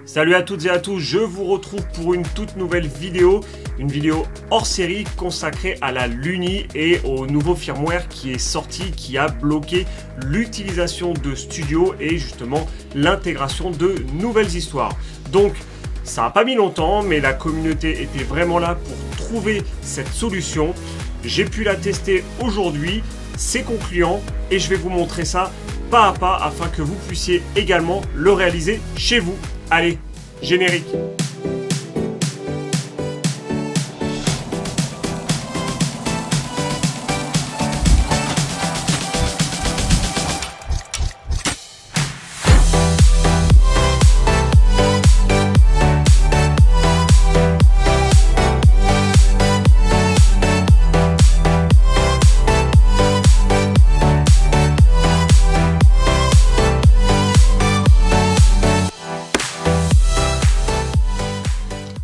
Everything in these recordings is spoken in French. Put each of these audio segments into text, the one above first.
Salut à toutes et à tous, je vous retrouve pour une toute nouvelle vidéo, une vidéo hors série consacrée à la Luni et au nouveau firmware qui est sorti, qui a bloqué l'utilisation de Studio et justement l'intégration de nouvelles histoires. Donc ça n'a pas mis longtemps, mais la communauté était vraiment là pour trouver cette solution. J'ai pu la tester aujourd'hui, c'est concluant et je vais vous montrer ça pas à pas afin que vous puissiez également le réaliser chez vous. Allez, générique.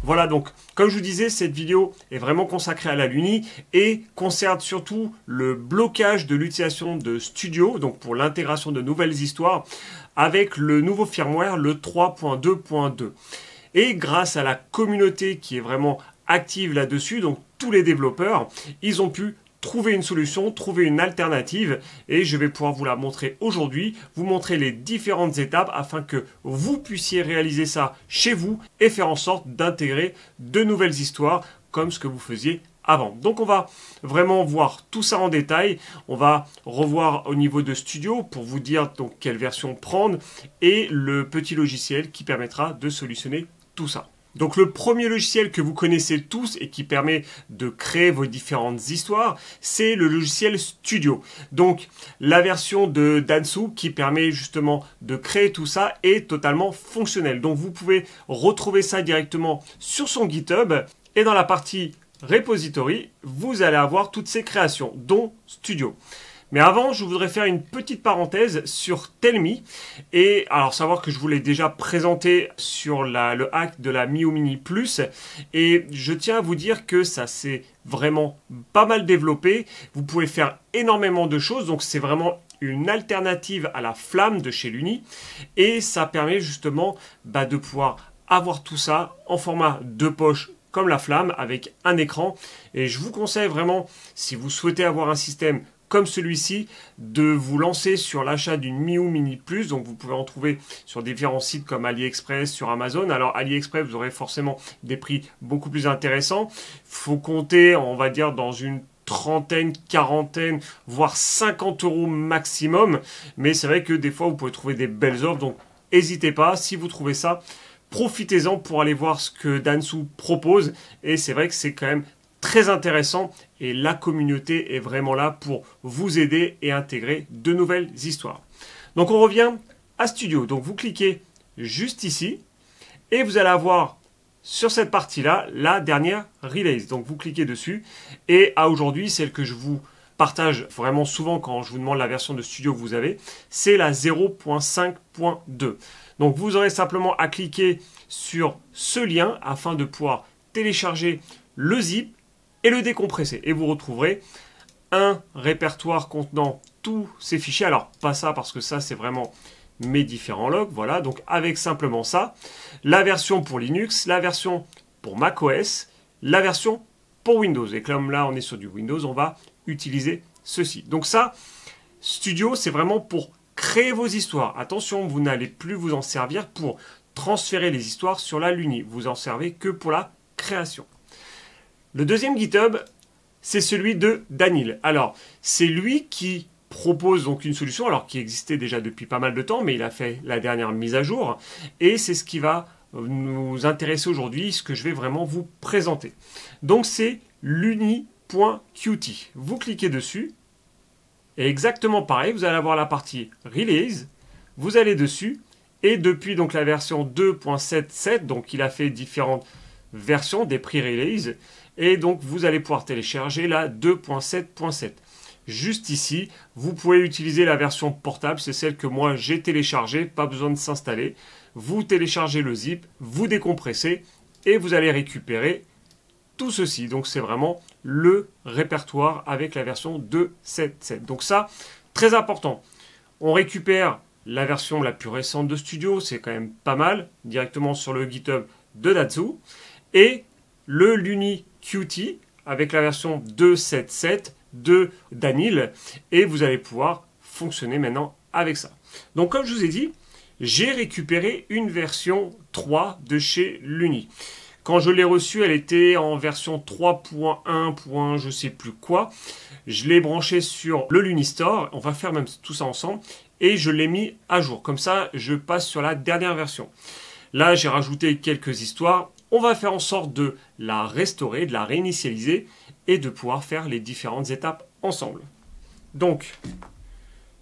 Voilà, donc comme je vous disais, cette vidéo est vraiment consacrée à la Luni et concerne surtout le blocage de l'utilisation de Studio, donc pour l'intégration de nouvelles histoires, avec le nouveau firmware, le 3.2.2. Et grâce à la communauté qui est vraiment active là-dessus, donc tous les développeurs, ils ont pu trouver une solution, trouver une alternative et je vais pouvoir vous la montrer aujourd'hui, vous montrer les différentes étapes afin que vous puissiez réaliser ça chez vous et faire en sorte d'intégrer de nouvelles histoires comme ce que vous faisiez avant. Donc on va vraiment voir tout ça en détail, on va revoir au niveau de Studio pour vous dire donc quelle version prendre et le petit logiciel qui permettra de solutionner tout ça. Donc le premier logiciel que vous connaissez tous et qui permet de créer vos différentes histoires, c'est le logiciel Studio. Donc la version de Dansu qui permet justement de créer tout ça est totalement fonctionnelle. Donc vous pouvez retrouver ça directement sur son GitHub et dans la partie repository, vous allez avoir toutes ces créations, dont Studio. Mais avant, je voudrais faire une petite parenthèse sur Tellme. Et alors, savoir que je vous l'ai déjà présenté sur le hack de la Miu Mini Plus. Et je tiens à vous dire que ça s'est vraiment pas mal développé. Vous pouvez faire énormément de choses. Donc, c'est vraiment une alternative à la flamme de chez Luni. Et ça permet justement de pouvoir avoir tout ça en format de poche comme la flamme avec un écran. Et je vous conseille vraiment, si vous souhaitez avoir un système comme celui-ci, de vous lancer sur l'achat d'une Miu Mini Plus. Donc vous pouvez en trouver sur différents sites comme AliExpress, sur Amazon. Alors AliExpress, vous aurez forcément des prix beaucoup plus intéressants. Il faut compter, on va dire, dans une trentaine, quarantaine, voire 50 € maximum. Mais c'est vrai que des fois, vous pouvez trouver des belles offres. Donc n'hésitez pas, si vous trouvez ça, profitez-en pour aller voir ce que Dansu propose. Et c'est vrai que c'est quand même très intéressant et la communauté est vraiment là pour vous aider et intégrer de nouvelles histoires. Donc on revient à Studio. Donc vous cliquez juste ici et vous allez avoir sur cette partie-là la dernière release. Donc vous cliquez dessus et à aujourd'hui, celle que je vous partage vraiment souvent quand je vous demande la version de Studio que vous avez, c'est la 0.5.2. Donc vous aurez simplement à cliquer sur ce lien afin de pouvoir télécharger le zip et le décompresser. Et vous retrouverez un répertoire contenant tous ces fichiers. Alors, pas ça, parce que ça, c'est vraiment mes différents logs. Voilà, donc avec simplement ça, la version pour Linux, la version pour macOS, la version pour Windows. Et comme là, on est sur du Windows, on va utiliser ceci. Donc ça, Studio, c'est vraiment pour créer vos histoires. Attention, vous n'allez plus vous en servir pour transférer les histoires sur la Luni. Vous en servez que pour la création. Le deuxième GitHub, c'est celui de Daniel. Alors, c'est lui qui propose donc une solution, alors qui existait déjà depuis pas mal de temps, mais il a fait la dernière mise à jour. Et c'est ce qui va nous intéresser aujourd'hui, ce que je vais vraiment vous présenter. Donc, c'est luni.qt. Vous cliquez dessus. Et exactement pareil, vous allez avoir la partie Release. Vous allez dessus. Et depuis donc la version 2.77, donc il a fait différentes version des pre-release et donc vous allez pouvoir télécharger la 2.7.7. Juste ici, vous pouvez utiliser la version portable, c'est celle que moi j'ai téléchargée, pas besoin de s'installer. Vous téléchargez le zip, vous décompressez et vous allez récupérer tout ceci. Donc c'est vraiment le répertoire avec la version 2.7.7. Donc ça, très important. On récupère la version la plus récente de Studio, c'est quand même pas mal, directement sur le GitHub de Datsu, et le Luni Qt avec la version 2.7.7 de Danil, et vous allez pouvoir fonctionner maintenant avec ça. Donc comme je vous ai dit, j'ai récupéré une version 3 de chez Luni. Quand je l'ai reçue, elle était en version 3.1. Je sais plus quoi. Je l'ai branchée sur le Luni Store. On va faire même tout ça ensemble. Et je l'ai mis à jour. Comme ça, je passe sur la dernière version. Là, j'ai rajouté quelques histoires. On va faire en sorte de la restaurer, de la réinitialiser et de pouvoir faire les différentes étapes ensemble. Donc,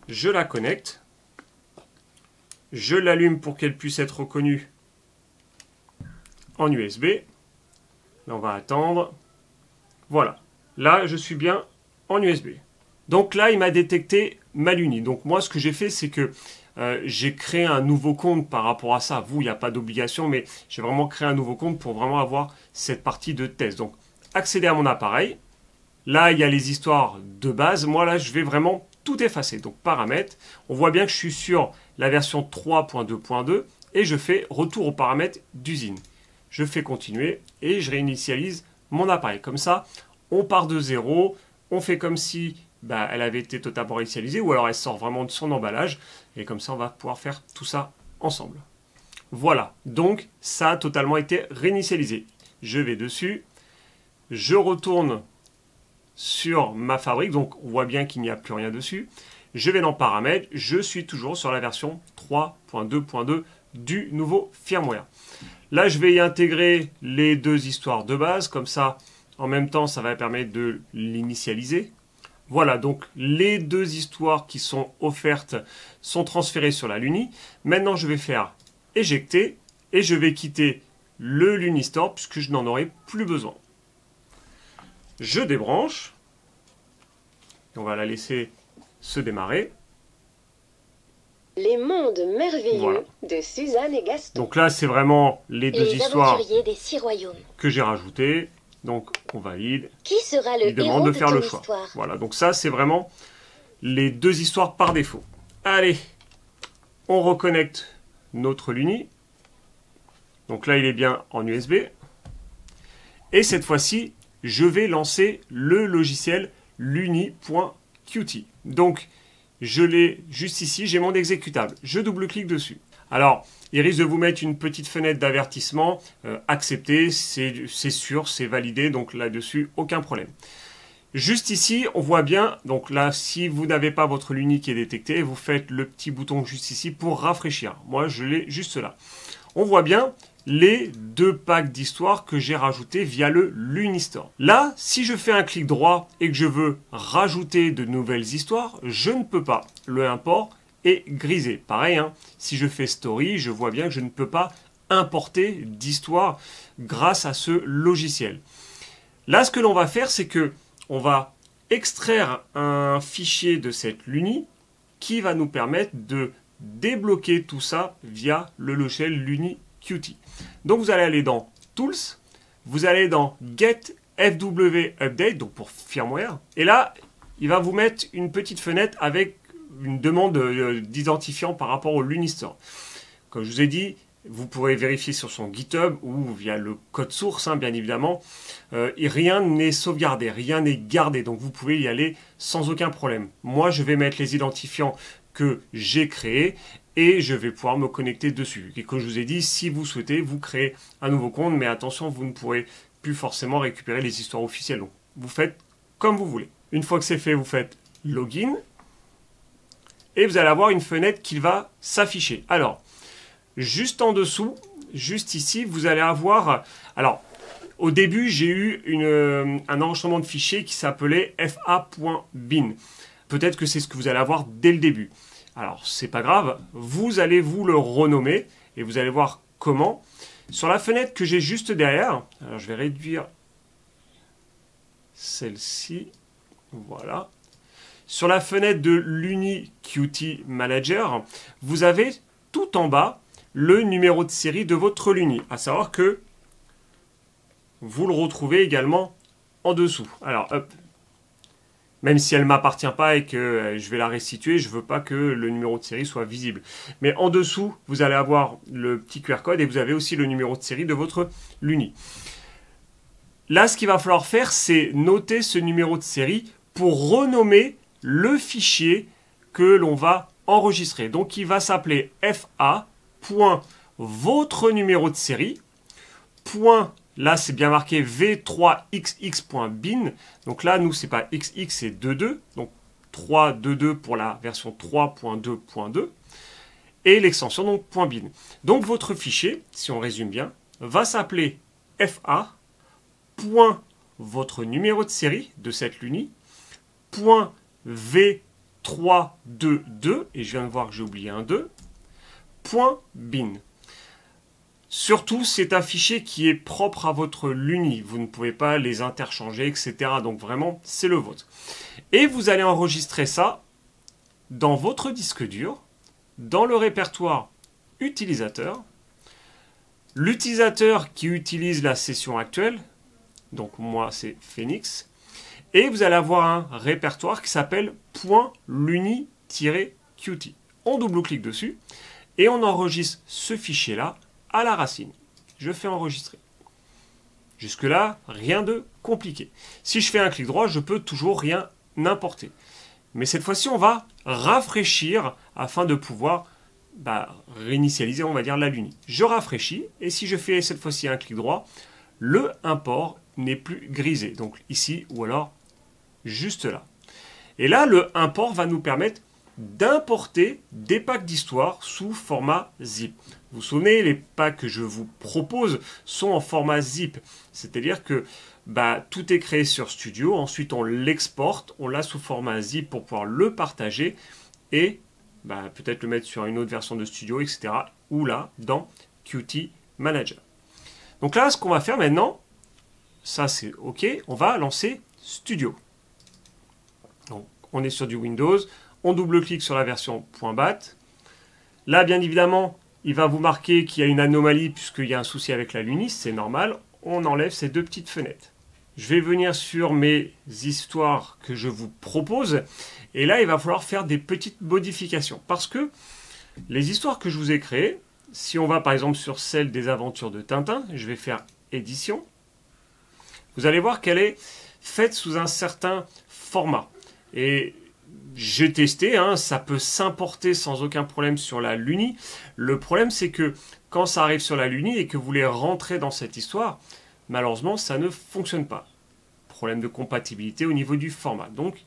je la connecte. Je l'allume pour qu'elle puisse être reconnue en USB. Là, on va attendre. Voilà. Là, je suis bien en USB. Donc là, il m'a détecté ma Luni. Donc moi, ce que j'ai fait, c'est que j'ai créé un nouveau compte par rapport à ça. Vous, il n'y a pas d'obligation, mais j'ai vraiment créé un nouveau compte pour vraiment avoir cette partie de test. Donc, accéder à mon appareil. Là, il y a les histoires de base. Moi, là, je vais vraiment tout effacer. Donc, paramètres. On voit bien que je suis sur la version 3.2.2 et je fais retour aux paramètres d'usine. Je fais continuer et je réinitialise mon appareil. Comme ça, on part de zéro. On fait comme si elle avait été totalement réinitialisée ou alors elle sort vraiment de son emballage. Et comme ça, on va pouvoir faire tout ça ensemble. Voilà. Donc, ça a totalement été réinitialisé. Je vais dessus. Je retourne sur ma fabrique. Donc, on voit bien qu'il n'y a plus rien dessus. Je vais dans paramètres. Je suis toujours sur la version 3.2.2 du nouveau firmware. Là, je vais y intégrer les deux histoires de base. Comme ça, en même temps, ça va permettre de l'initialiser. Voilà, donc les deux histoires qui sont offertes sont transférées sur la Luni. Maintenant, je vais faire éjecter et je vais quitter le Luni Store puisque je n'en aurai plus besoin. Je débranche. Et on va la laisser se démarrer. Les mondes merveilleux de Suzanne et Gaston. Donc là, c'est vraiment les deux histoires des 6 royaumes que j'ai rajoutées. Donc, on valide. Qui sera le Il demande héros de faire ton le choix. histoire? Voilà, donc ça, c'est vraiment les deux histoires par défaut. Allez, on reconnecte notre Luni. Donc là, il est bien en USB. Et cette fois-ci, je vais lancer le logiciel luni.qt. Donc, je l'ai juste ici, j'ai mon exécutable. Je double-clique dessus. Alors, il risque de vous mettre une petite fenêtre d'avertissement. Accepter, c'est sûr, c'est validé. Donc là-dessus, aucun problème. Juste ici, on voit bien. Donc là, si vous n'avez pas votre Luni qui est détecté, vous faites le petit bouton juste ici pour rafraîchir. Moi, je l'ai juste là. On voit bien les deux packs d'histoire que j'ai rajoutés via le Luni Store. Là, si je fais un clic droit et que je veux rajouter de nouvelles histoires, je ne peux pas. Le import est grisé. Pareil, hein, si je fais story, je vois bien que je ne peux pas importer d'histoire grâce à ce logiciel. Là, ce que l'on va faire, c'est que on va extraire un fichier de cette Luni qui va nous permettre de débloquer tout ça via le logiciel Luni Qt. Donc vous allez aller dans Tools, vous allez dans Get FW Update, donc pour firmware, et là, il va vous mettre une petite fenêtre avec une demande d'identifiant par rapport au Luni Store. Comme je vous ai dit, vous pourrez vérifier sur son GitHub ou via le code source, hein, bien évidemment. Et rien n'est sauvegardé, rien n'est gardé, donc vous pouvez y aller sans aucun problème. Moi, je vais mettre les identifiants que j'ai créés et je vais pouvoir me connecter dessus. Et comme je vous ai dit, si vous souhaitez, vous créez un nouveau compte, mais attention, vous ne pourrez plus forcément récupérer les histoires officielles. Donc, vous faites comme vous voulez. Une fois que c'est fait, vous faites Login et vous allez avoir une fenêtre qui va s'afficher. Alors, juste en dessous, juste ici, vous allez avoir... Alors, au début, j'ai eu un enregistrement de fichier qui s'appelait fa.bin. Peut-être que c'est ce que vous allez avoir dès le début. Alors, c'est pas grave. Vous allez vous le renommer et vous allez voir comment. Sur la fenêtre que j'ai juste derrière, alors je vais réduire celle-ci. Voilà. Sur la fenêtre de Luni Qt Manager, vous avez tout en bas le numéro de série de votre Luni. À savoir que vous le retrouvez également en dessous. Alors, hop. Même si elle ne m'appartient pas et que je vais la restituer, je ne veux pas que le numéro de série soit visible. Mais en dessous, vous allez avoir le petit QR code et vous avez aussi le numéro de série de votre Luni. Là, ce qu'il va falloir faire, c'est noter ce numéro de série pour renommer le fichier que l'on va enregistrer. Donc, il va s'appeler fa.votre numéro de série. Là, c'est bien marqué v3xx.bin. Donc là, nous, c'est pas xx, c'est 22. Donc 322 pour la version 3.2.2. Et l'extension, donc .bin. Donc votre fichier, si on résume bien, va s'appeler fa.votre numéro de série de cette Luni, .v322, et je viens de voir que j'ai oublié un 2, .bin. Surtout, c'est un fichier qui est propre à votre Luni. Vous ne pouvez pas les interchanger, etc. Donc vraiment, c'est le vôtre. Et vous allez enregistrer ça dans votre disque dur, dans le répertoire utilisateur. L'utilisateur qui utilise la session actuelle, donc moi c'est Phoenix, et vous allez avoir un répertoire qui s'appelle .luni-qt. On double-clique dessus et on enregistre ce fichier-là à la racine. Je fais enregistrer. Jusque-là, rien de compliqué. Si je fais un clic droit, je peux toujours rien importer. Mais cette fois-ci, on va rafraîchir afin de pouvoir réinitialiser, on va dire, la Luni. Je rafraîchis et si je fais cette fois-ci un clic droit, le import n'est plus grisé. Donc ici ou alors juste là. Et là, le import va nous permettre d'importer des packs d'histoire sous format zip. Vous vous souvenez, les packs que je vous propose sont en format zip. C'est-à-dire que tout est créé sur Studio, ensuite on l'exporte, on l'a sous format zip pour pouvoir le partager et peut-être le mettre sur une autre version de Studio, etc. ou là, dans Qt Manager. Donc là, ce qu'on va faire maintenant, ça c'est OK, on va lancer Studio. Donc, on est sur du Windows, on double-clique sur la version .bat. Là, bien évidemment, il va vous marquer qu'il y a une anomalie puisqu'il y a un souci avec la Luni, c'est normal. On enlève ces deux petites fenêtres. Je vais venir sur mes histoires que je vous propose. Et là, il va falloir faire des petites modifications. Parce que les histoires que je vous ai créées, si on va par exemple sur celle des aventures de Tintin, je vais faire édition. Vous allez voir qu'elle est faite sous un certain format. Et j'ai testé, ça peut s'importer sans aucun problème sur la Luni. Le problème, c'est que quand ça arrive sur la Luni et que vous voulez rentrer dans cette histoire, malheureusement, ça ne fonctionne pas. Problème de compatibilité au niveau du format. Donc,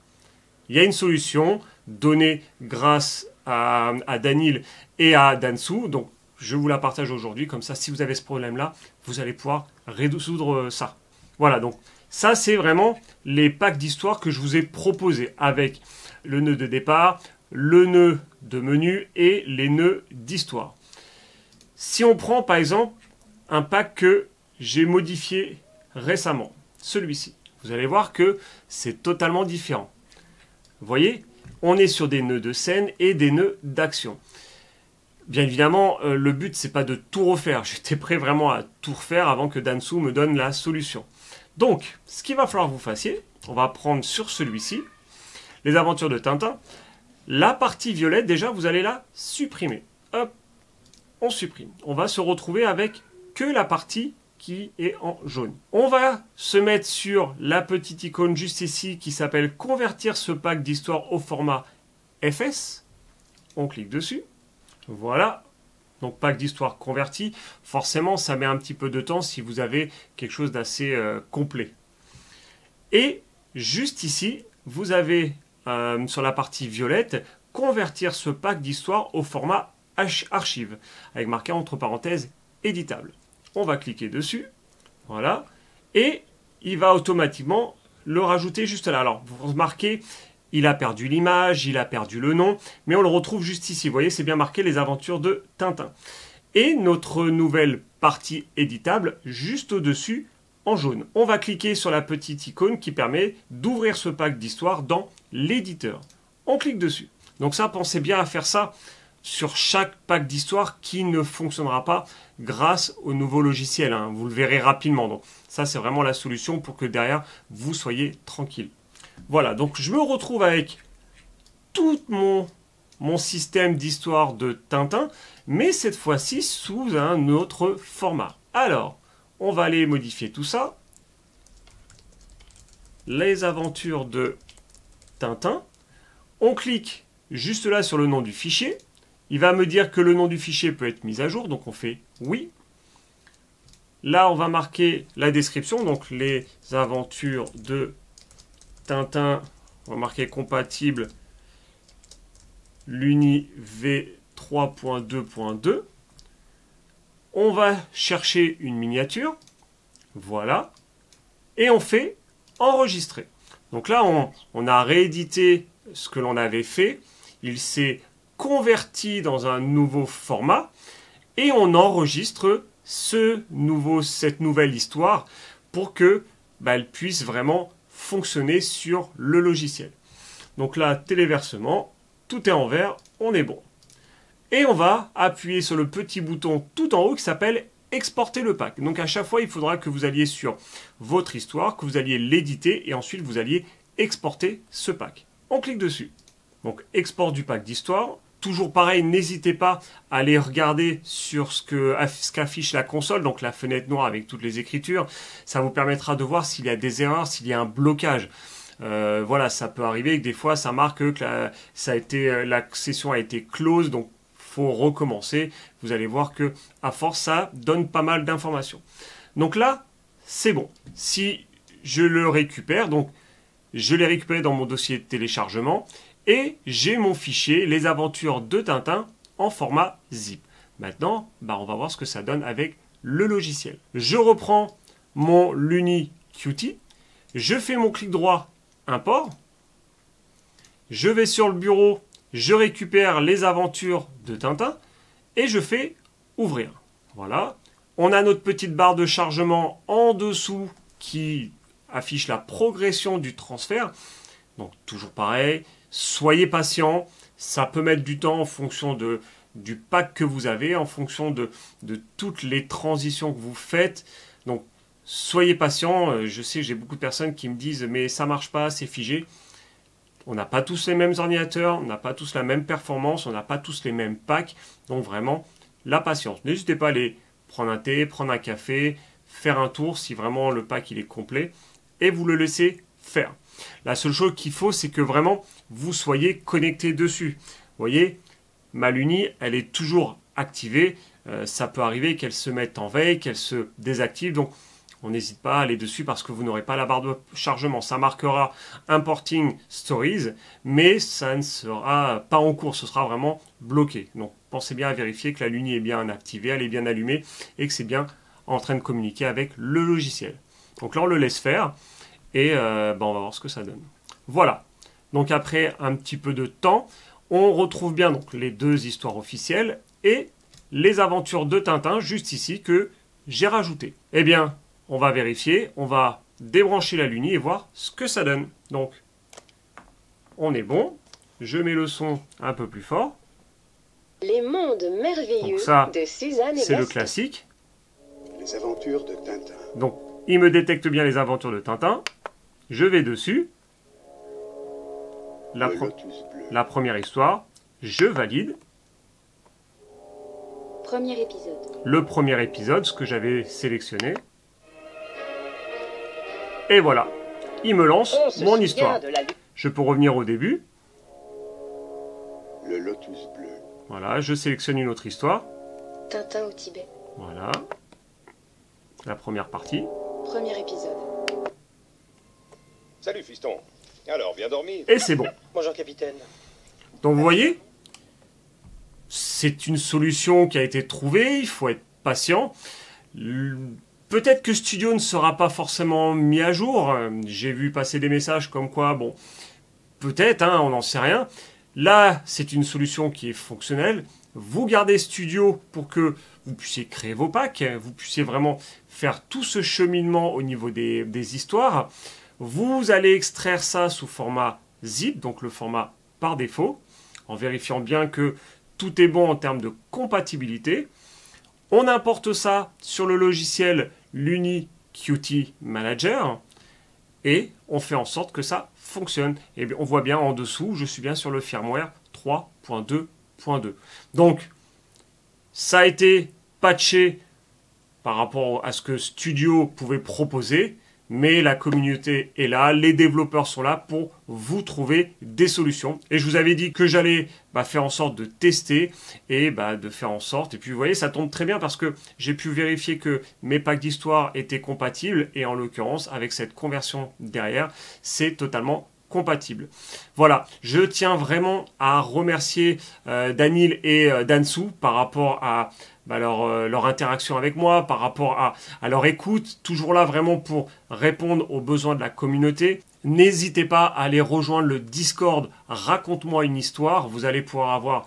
il y a une solution donnée grâce à Danil et à Dansu. Donc, je vous la partage aujourd'hui. Comme ça, si vous avez ce problème-là, vous allez pouvoir résoudre ça. Voilà, donc ça, c'est vraiment les packs d'histoire que je vous ai proposés avec le nœud de départ, le nœud de menu et les nœuds d'histoire. Si on prend par exemple un pack que j'ai modifié récemment, celui-ci, vous allez voir que c'est totalement différent. Vous voyez, on est sur des nœuds de scène et des nœuds d'action. Bien évidemment, le but, c'est pas de tout refaire. J'étais prêt vraiment à tout refaire avant que Dansu me donne la solution. Donc, ce qu'il va falloir que vous fassiez, on va prendre sur celui-ci, les aventures de Tintin. La partie violette, déjà, vous allez la supprimer. Hop, on supprime. On va se retrouver avec que la partie qui est en jaune. On va se mettre sur la petite icône juste ici qui s'appelle « Convertir ce pack d'histoire au format FS ». On clique dessus. Voilà. Donc, pack d'histoire converti. Forcément, ça met un petit peu de temps si vous avez quelque chose d'assez complet. Et juste ici, vous avez sur la partie violette, convertir ce pack d'histoire au format archive, avec marqué entre parenthèses éditable. On va cliquer dessus, voilà, et il va automatiquement le rajouter juste là. Alors, vous remarquez, il a perdu l'image, il a perdu le nom, mais on le retrouve juste ici. Vous voyez, c'est bien marqué les aventures de Tintin. Et notre nouvelle partie éditable, juste au-dessus, en jaune. On va cliquer sur la petite icône qui permet d'ouvrir ce pack d'histoire dans l'éditeur. On clique dessus. Donc ça, pensez bien à faire ça sur chaque pack d'histoire qui ne fonctionnera pas grâce au nouveau logiciel. Vous le verrez rapidement. Donc ça, c'est vraiment la solution pour que derrière, vous soyez tranquille. Voilà, donc je me retrouve avec tout mon système d'histoire de Tintin, mais cette fois-ci sous un autre format. Alors, on va aller modifier tout ça. Les aventures de Tintin. On clique juste là sur le nom du fichier. Il va me dire que le nom du fichier peut être mis à jour, donc on fait oui. Là, on va marquer la description, donc les aventures de Tintin. On va marquer compatible Luni V3.2.2. On va chercher une miniature. Voilà. Et on fait enregistrer. Donc là, on a réédité ce que l'on avait fait. Il s'est converti dans un nouveau format. Et on enregistre cette nouvelle histoire pour que elle puisse vraiment fonctionner sur le logiciel. Donc là, téléversement, tout est en vert, on est bon. Et on va appuyer sur le petit bouton tout en haut qui s'appelle exporter le pack. Donc à chaque fois, il faudra que vous alliez sur votre histoire, que vous alliez l'éditer et ensuite vous alliez exporter ce pack. On clique dessus. Donc export du pack d'histoire. Toujours pareil, n'hésitez pas à aller regarder sur ce qu'affiche la console, donc la fenêtre noire avec toutes les écritures. Ça vous permettra de voir s'il y a des erreurs, s'il y a un blocage. Voilà, ça peut arriver que des fois ça marque que la session a été close, donc faut recommencer. Vous allez voir que à force ça donne pas mal d'informations. Donc là, c'est bon. Si je le récupère, donc je l'ai récupéré dans mon dossier de téléchargement et j'ai mon fichier Les Aventures de Tintin en format zip. Maintenant, on va voir ce que ça donne avec le logiciel. Je reprends mon LuniQt, je fais mon clic droit import, je vais sur le bureau, je récupère Les Aventures de Tintin et je fais ouvrir. Voilà. On a notre petite barre de chargement en dessous qui affiche la progression du transfert. Donc toujours pareil, soyez patient, ça peut mettre du temps en fonction du pack que vous avez, en fonction de toutes les transitions que vous faites. Donc soyez patient, je sais j'ai beaucoup de personnes qui me disent mais ça marche pas, c'est figé. On n'a pas tous les mêmes ordinateurs, on n'a pas tous la même performance, on n'a pas tous les mêmes packs. Donc vraiment, la patience. N'hésitez pas à aller prendre un thé, prendre un café, faire un tour si vraiment le pack il est complet. Et vous le laissez faire. La seule chose qu'il faut, c'est que vraiment vous soyez connecté dessus. Vous voyez, ma Luni, elle est toujours activée. Ça peut arriver qu'elle se mette en veille, qu'elle se désactive. Donc, on n'hésite pas à aller dessus parce que vous n'aurez pas la barre de chargement. Ça marquera Importing Stories, mais ça ne sera pas en cours. Ce sera vraiment bloqué. Donc, pensez bien à vérifier que la Luni est bien activée, elle est bien allumée et que c'est bien en train de communiquer avec le logiciel. Donc là, on le laisse faire et on va voir ce que ça donne. Voilà. Donc après un petit peu de temps, on retrouve bien donc, les deux histoires officielles et les aventures de Tintin juste ici que j'ai rajouté. Eh bien, on va vérifier, on va débrancher la Luni et voir ce que ça donne. Donc, on est bon. Je mets le son un peu plus fort. Les mondes merveilleux donc ça, de Suzanne et c'est le Gaston. classique. Les aventures de Tintin. Donc, il me détecte bien les aventures de Tintin. Je vais dessus. Le lotus bleu. La première histoire. Je valide. Premier épisode. Le premier épisode, ce que j'avais sélectionné. Et voilà. Il me lance mon histoire. Je peux revenir au début. Le lotus bleu. Voilà, je sélectionne une autre histoire. Tintin au Tibet. Voilà. La première partie. Premier épisode. Salut fiston. Alors, bien dormi? Et c'est bon. Bonjour capitaine. Donc vous voyez, c'est une solution qui a été trouvée, il faut être patient. Peut-être que Studio ne sera pas forcément mis à jour. J'ai vu passer des messages comme quoi, bon, peut-être, on n'en sait rien. Là, c'est une solution qui est fonctionnelle. Vous gardez Studio pour que vous puissiez créer vos packs, vous puissiez vraiment faire tout ce cheminement au niveau des histoires. Vous allez extraire ça sous format zip, donc le format par défaut, en vérifiant bien que tout est bon en termes de compatibilité. On importe ça sur le logiciel LuniQt Manager. et on fait en sorte que ça fonctionne. Et on voit bien en dessous, je suis bien sur le firmware 3.2.2. Donc, ça a été patché par rapport à ce que Studio pouvait proposer, mais la communauté est là, les développeurs sont là pour vous trouver des solutions. Et je vous avais dit que j'allais faire en sorte de tester et de faire en sorte. Et puis vous voyez, ça tombe très bien parce que j'ai pu vérifier que mes packs d'histoire étaient compatibles. Et en l'occurrence, avec cette conversion derrière, c'est totalement compatible. Voilà, je tiens vraiment à remercier Daniel et Dansu par rapport à leur interaction avec moi, par rapport à leur écoute, toujours là vraiment pour répondre aux besoins de la communauté. N'hésitez pas à aller rejoindre le Discord Raconte-moi une histoire, vous allez pouvoir avoir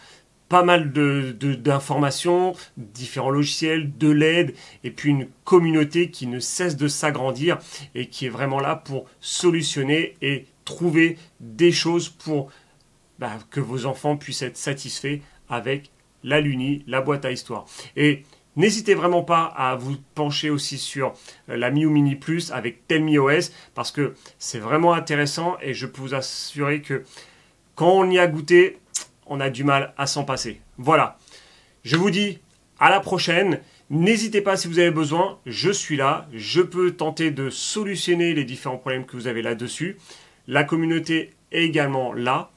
pas mal d'informations, différents logiciels, de l'aide, et puis une communauté qui ne cesse de s'agrandir et qui est vraiment là pour solutionner et trouver des choses pour que vos enfants puissent être satisfaits avec la Luni, la boîte à histoire. Et n'hésitez vraiment pas à vous pencher aussi sur la Miu Mini Plus avec TellMeOS parce que c'est vraiment intéressant et je peux vous assurer que quand on y a goûté, on a du mal à s'en passer. Voilà, je vous dis à la prochaine. N'hésitez pas si vous avez besoin, je suis là, je peux tenter de solutionner les différents problèmes que vous avez là-dessus. La communauté est également là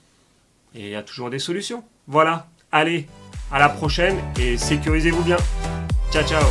et il y a toujours des solutions. Voilà, allez, à la prochaine et sécurisez-vous bien. Ciao, ciao.